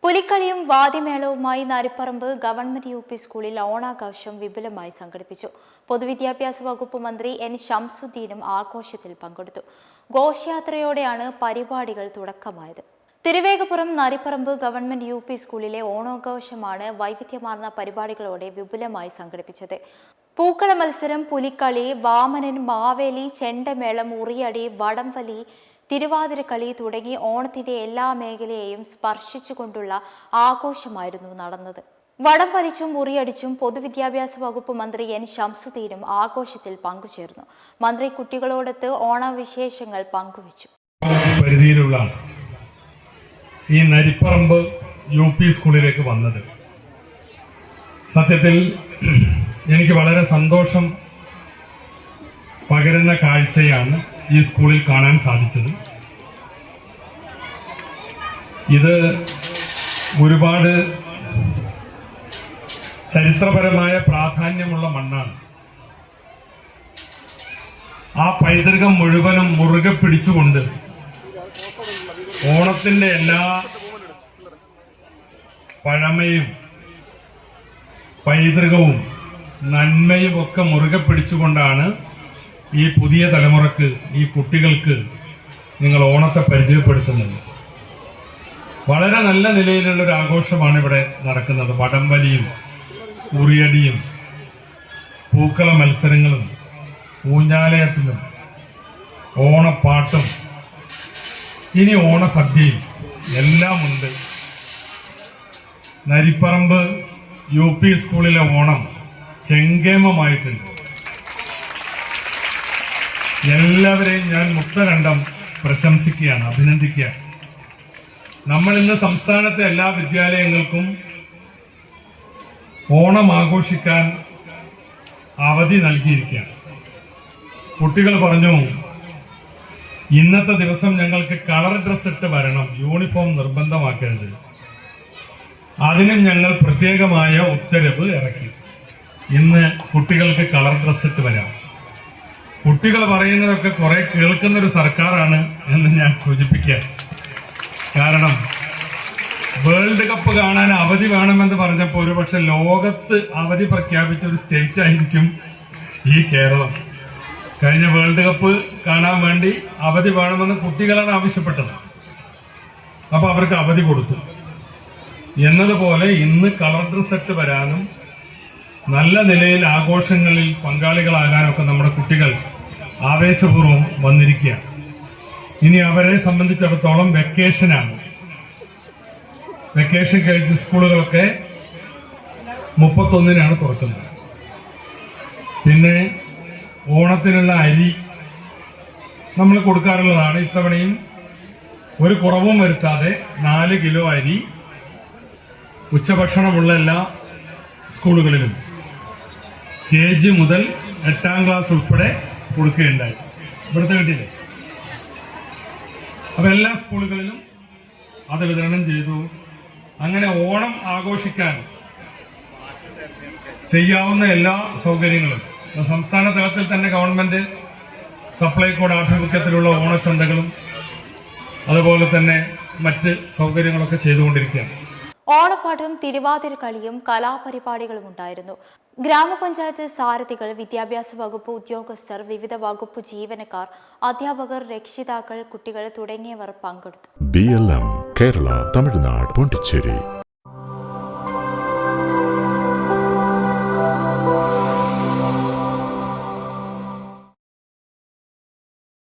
പുലിക്കളിയും വാദ്യമേളവുമായി Naripparamba government U P സ്കൂളിൽ ഓണാഘോഷം വിപുലമായി സംഘടിപ്പിച്ചു. പൊതുവിദ്യാഭ്യാസ വകുപ്പ് മന്ത്രി എൻ ഷംസുദ്ദീനും ആഘോഷത്തിൽ പങ്കെടുത്തു. ഘോഷയാത്രയോടെയാണ് പരിപാടികൾ തുടക്കമായത്. Thiruvegappuram Naripparamba government U P സ്കൂളിലെ ഓണാഘോഷമാണ് വൈവിധ്യമാർന്ന പരിപാടികളോടെ വിപുലമായി സംഘടിപ്പിച്ചത്. പൂക്കള മത്സരം, പുലിക്കളി, വാമനൻ, മാവേലി, ചെണ്ടമേളം, ഉറിയടി, വടംവലി, തിരുവാതിരക്കളി തുടങ്ങി ഓണത്തിന്റെ എല്ലാ മേഖലയെയും സ്പർശിച്ചുകൊണ്ടുള്ള ആഘോഷമായിരുന്നു നടന്നത്. വടം വലിച്ചും ഉറിയടിച്ചും പൊതുവിദ്യാഭ്യാസ വകുപ്പ് മന്ത്രി എൻ ഷംസുദ്ദീനും ആഘോഷത്തിൽ പങ്കുചേർന്നു. മന്ത്രി കുട്ടികളോടൊത്ത് ഓണവിശേഷങ്ങൾ പങ്കുവച്ചു. പരിധിയിലുള്ള ഈ നരിപ്പറമ്പ് യു പി സ്കൂളിലേക്ക് വന്നത് സത്യത്തിൽ എനിക്ക് വളരെ സന്തോഷം പകരുന്ന കാഴ്ചയാണ് ഈ സ്കൂളിൽ കാണാൻ സാധിച്ചത്. ഇത് ഒരുപാട് ചരിത്രപരമായ പ്രാധാന്യമുള്ള മണ്ണാണ്. ആ പൈതൃകം മുഴുവനും മുറുകെ പിടിച്ചുകൊണ്ട് ഓണത്തിന്റെ എല്ലാ പഴമയും പൈതൃകവും നന്മയും ഒക്കെ മുറുകെ പിടിച്ചുകൊണ്ടാണ് ഈ പുതിയ തലമുറക്ക്, ഈ കുട്ടികൾക്ക് നിങ്ങൾ ഓണത്തെ പരിചയപ്പെടുത്തുന്നത്. വളരെ നല്ല നിലയിലുള്ള ഒരു ആഘോഷമാണ് ഇവിടെ നടക്കുന്നത്. വടംവലിയും ഉറിയടിയും പൂക്കള മത്സരങ്ങളും ഊഞ്ഞാലയത്തിലും ഓണപ്പാട്ടും ഇനി ഓണസദ്യയും എല്ലാം ഉണ്ട്. നരിപ്പറമ്പ് യു പി സ്കൂളിലെ ഓണം കെങ്കേമമായിട്ടുണ്ട്. എല്ലാവരെയും ഞാൻ മുക്തകണ്ഠം പ്രശംസിക്കുകയാണ്, അഭിനന്ദിക്കുകയാണ്. നമ്മൾ ഇന്ന് സംസ്ഥാനത്തെ എല്ലാ വിദ്യാലയങ്ങൾക്കും ഓണം ആഘോഷിക്കാൻ അവധി നൽകിയിരിക്കുകയാണ്. കുട്ടികൾ പറഞ്ഞു, ഇന്നത്തെ ദിവസം ഞങ്ങൾക്ക് കളർ ഡ്രസ് ഇട്ട് വരണം, യൂണിഫോം നിർബന്ധമാക്കരുത്. അതിനും ഞങ്ങൾ പ്രത്യേകമായ ഉത്തരവ് ഇറക്കി. ഇന്ന് കുട്ടികൾക്ക് കളർ ഡ്രസ് ഇട്ട് വരാം. കുട്ടികൾ പറയുന്നതൊക്കെ കുറെ കേൾക്കുന്നൊരു സർക്കാരാണ് എന്ന് ഞാൻ സൂചിപ്പിക്കാം. കാരണം വേൾഡ് കപ്പ് കാണാൻ അവധി വേണമെന്ന് പറഞ്ഞപ്പോൾ ഒരുപക്ഷെ ലോകത്ത് അവധി പ്രഖ്യാപിച്ച ഒരു സ്റ്റേറ്റ് ആയിരിക്കും ഈ കേരളം. കഴിഞ്ഞ വേൾഡ് കപ്പ് കാണാൻ വേണ്ടി അവധി വേണമെന്ന് കുട്ടികളാണ് ആവശ്യപ്പെട്ടത്. അപ്പൊ അവർക്ക് അവധി കൊടുത്തു. എന്നതുപോലെ ഇന്ന് കളർ ഡ്രസ് ഇട്ട് വരാനും നല്ല നിലയിൽ ആഘോഷങ്ങളിൽ പങ്കാളികളാകാനൊക്കെ നമ്മുടെ കുട്ടികൾ ആവേശപൂർവ്വം വന്നിരിക്കുകയാണ്. ഇനി അവരെ സംബന്ധിച്ചിടത്തോളം വെക്കേഷനാണ്. വെക്കേഷൻ കഴിച്ച സ്കൂളുകളൊക്കെ 31-നാണ് തുറക്കുന്നത്. പിന്നെ ഓണത്തിനുള്ള അരി നമ്മൾ കൊടുക്കാറുള്ളതാണ്. ഇത്തവണയും ഒരു കുറവും വരുത്താതെ 4 കിലോ അരി ഉച്ചഭക്ഷണമുള്ള എല്ലാ സ്കൂളുകളിലും KG മുതൽ 8ാം ക്ലാസ് ഉൾപ്പെടെ കൊടുക്കുകയുണ്ടായി. ഇവിടുത്തെ കിട്ടിയില്ലേ? അപ്പൊ എല്ലാ സ്കൂളുകളിലും അത് വിതരണം ചെയ്തു. അങ്ങനെ ഓണം ആഘോഷിക്കാൻ ചെയ്യാവുന്ന എല്ലാ സൗകര്യങ്ങളും സംസ്ഥാന തലത്തിൽ തന്നെ ഗവൺമെന്റ് സപ്ലൈകോയുടെ ആഭിമുഖ്യത്തിലുള്ള ഓണച്ചന്തകളും അതുപോലെ തന്നെ മറ്റ് സൗകര്യങ്ങളൊക്കെ ചെയ്തുകൊണ്ടിരിക്കുകയാണ്. ഓണപ്പാട്ടും തിരുവാതിരക്കളിയും കലാപരിപാടികളും ഉണ്ടായിരുന്നു. ഗ്രാമപഞ്ചായത്ത് സാരഥികൾ, വിദ്യാഭ്യാസ വകുപ്പ് ഉദ്യോഗസ്ഥർ, വിവിധ വകുപ്പ് ജീവനക്കാർ, അധ്യാപകർ, രക്ഷിതാക്കൾ, കുട്ടികൾ തുടങ്ങിയവർ പങ്കെടുത്തു. BLM കേരള, തമിഴ്നാട്, പോണ്ടിച്ചേരി.